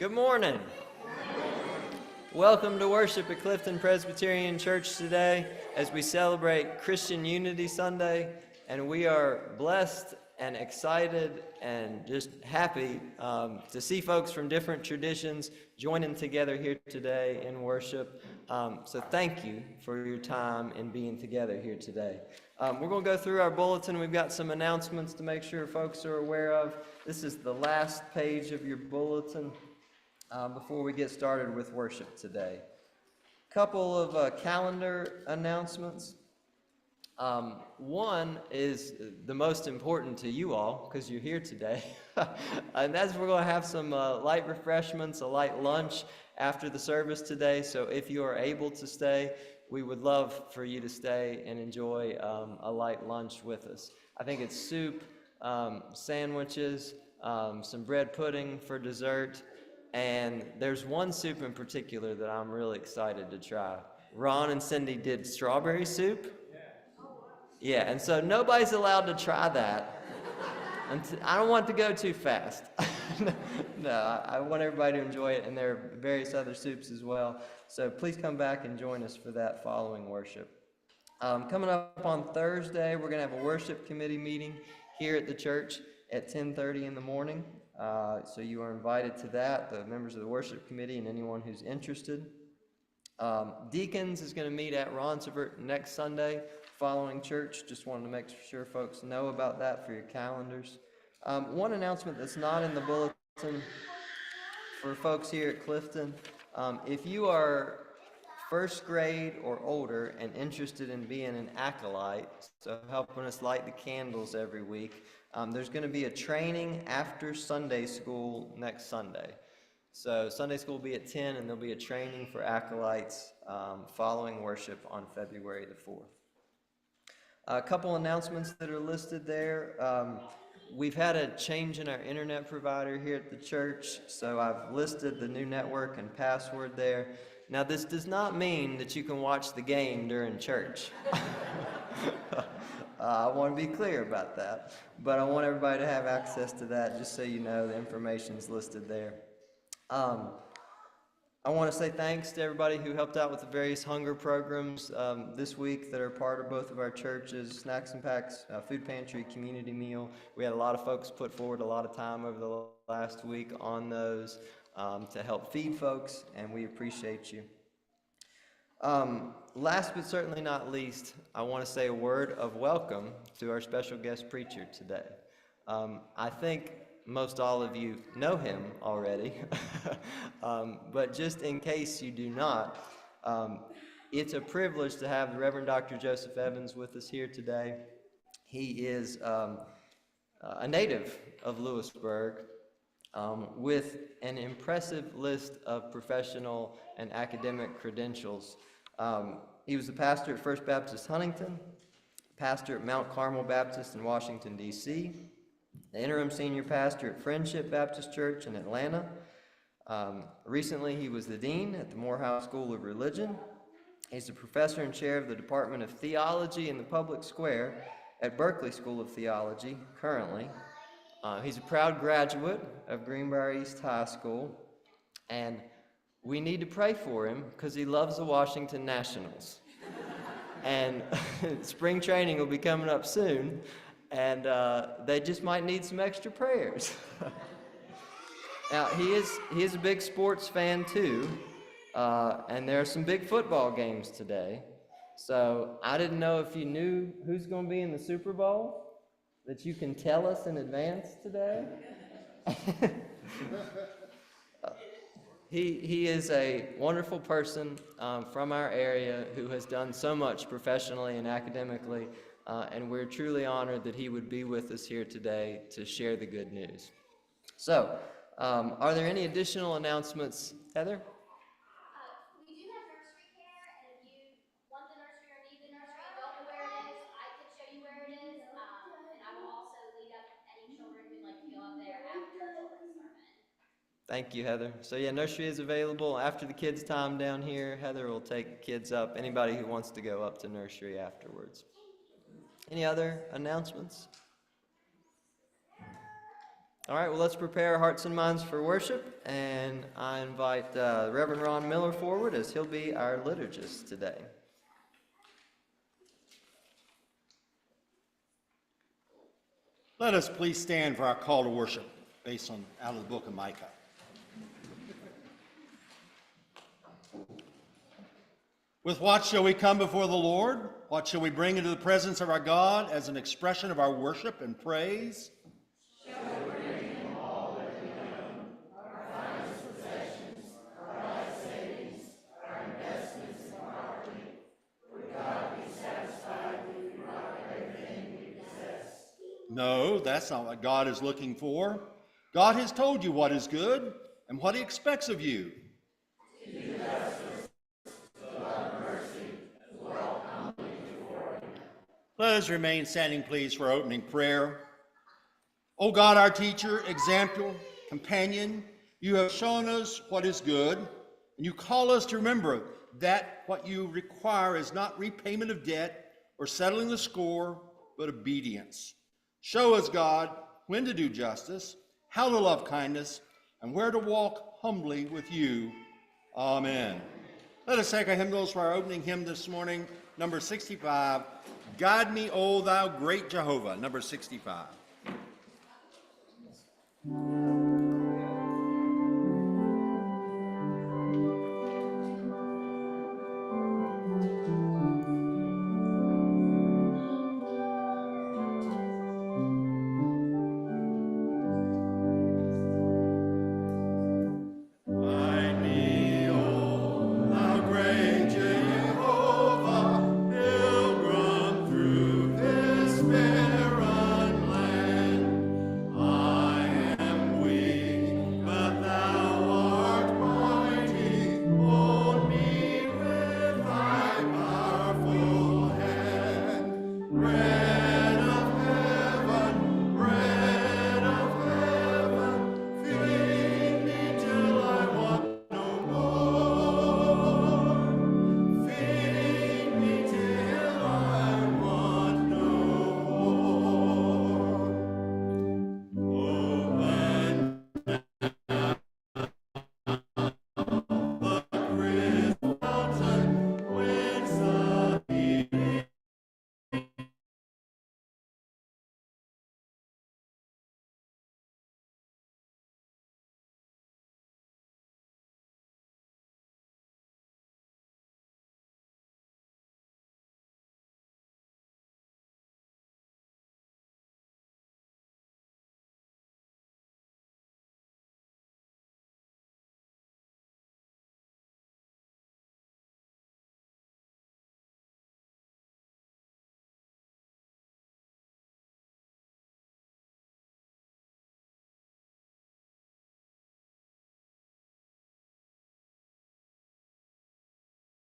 Good morning. Welcome to worship at Clifton Presbyterian Church today as we celebrate Christian Unity Sunday, and we are blessed and excited and just happy to see folks from different traditions joining together here today in worship. So thank you for your time in being together here today. We're going to go through our bulletin. We've got some announcements to make sure folks are aware of. This is the last page of your bulletin. Before we get started with worship today. Couple of calendar announcements. One is the most important to you all because you're here today. And that's we're going to have some light refreshments, a light lunch after the service today. So if you are able to stay, we would love for you to stay and enjoy a light lunch with us. I think it's soup, sandwiches, some bread pudding for dessert. And there's one soup in particular that I'm really excited to try. Ron and Cindy did strawberry soup. Yeah, and so nobody's allowed to try that. I don't want it to go too fast. No, I want everybody to enjoy it, and there are various other soups as well. So please come back and join us for that following worship. Coming up on Thursday, we're going to have a worship committee meeting here at the church at 10:30 in the morning. So you are invited to that, the members of the worship committee and anyone who's interested. Deacons is going to meet at Roncevert next Sunday following church. Just wanted to make sure folks know about that for your calendars. One announcement that's not in the bulletin for folks here at Clifton. If you are first grade or older and interested in being an acolyte, so helping us light the candles every week, there's going to be a training after Sunday school next Sunday. So Sunday school will be at 10, and there'll be a training for acolytes following worship on February the 4th. A couple announcements that are listed there. We've had a change in our internet provider here at the church, so I've listed the new network and password there. Now, this does not mean that you can watch the game during church. I want to be clear about that, but I want everybody to have access to that, just so you know the information's listed there. I want to say thanks to everybody who helped out with the various hunger programs this week that are part of both of our churches, Snacks and Packs, Food Pantry, Community Meal. We had a lot of folks put forward a lot of time over the last week on those to help feed folks, and we appreciate you. Last but certainly not least, I want to say a word of welcome to our special guest preacher today. I think most all of you know him already, but just in case you do not, it's a privilege to have the Reverend Dr. Joseph Evans with us here today. He is a native of Lewisburg, with an impressive list of professional and academic credentials. He was the pastor at First Baptist Huntington, pastor at Mount Carmel Baptist in Washington, D.C., the interim senior pastor at Friendship Baptist Church in Atlanta. Recently, he was the dean at the Morehouse School of Religion. He's a professor and chair of the Department of Theology in the Public Square at Berkeley School of Theology, currently. He's a proud graduate of Greenbrier East High School, and we need to pray for him because he loves the Washington Nationals. And spring training will be coming up soon, and they just might need some extra prayers. Now, he is a big sports fan too, and there are some big football games today. So I didn't know if you knew who's going to be in the Super Bowl, that you can tell us in advance today. He is a wonderful person from our area who has done so much professionally and academically, and we're truly honored that he would be with us here today to share the good news. So, are there any additional announcements, Heather? We do have nursery care, and if you want the nursery or need the nursery and don't know where it is, I could show you where it is, and I will also lead up any children who'd like to go up there after children's sermon. Thank you, Heather. So yeah, nursery is available after the kids' time down here. Heather will take kids up, anybody who wants to go up to nursery afterwards. Any other announcements? All right, well, let's prepare our hearts and minds for worship, and I invite Reverend Ron Miller forward as he'll be our liturgist today. Let us please stand for our call to worship based on out of the book of Micah. With what shall we come before the Lord? What shall we bring into the presence of our God as an expression of our worship and praise? Shall we bring him all that we own, our finest possessions, our life savings, our investments in property? Would God be satisfied if we brought everything we possess? No, that's not what God is looking for. God has told you what is good and what he expects of you. To do justice, to love mercy, to walk humbly before him. Let us remain standing, please, for opening prayer. O God, our teacher, example, companion, you have shown us what is good, and you call us to remember that what you require is not repayment of debt or settling the score, but obedience. Show us, God, when to do justice, how to love kindness, and where to walk humbly with you. Amen. Let us take our hymnals for our opening hymn this morning, number 65, Guide Me, O Thou Great Jehovah, number 65.